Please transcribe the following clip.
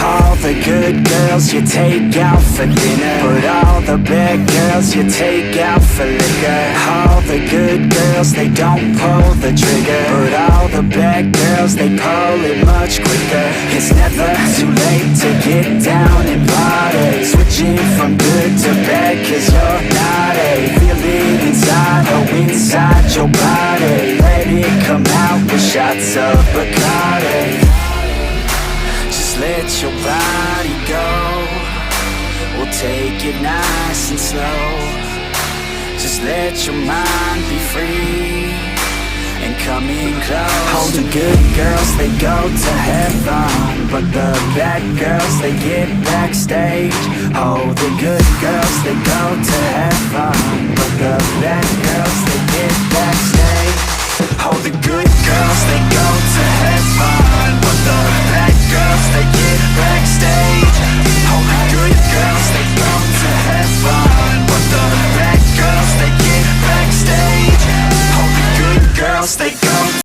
All the good girls you take out for dinner, but all the bad girls you take out for liquor. All the good girls, they don't pull the trigger, but all the bad girls, they pull it much quicker. It's never too late to get down and party, switching from good to bad, cause you're not a. Feel it inside, oh inside your body, let it come out with shots of Bacardi. Let your body go, we'll take it nice and slow. Just let your mind be free and come in close. All the good girls, they go to heaven, but the bad girls, they get backstage. Oh, the good girls, they go to heaven, but the bad girls, they get backstage.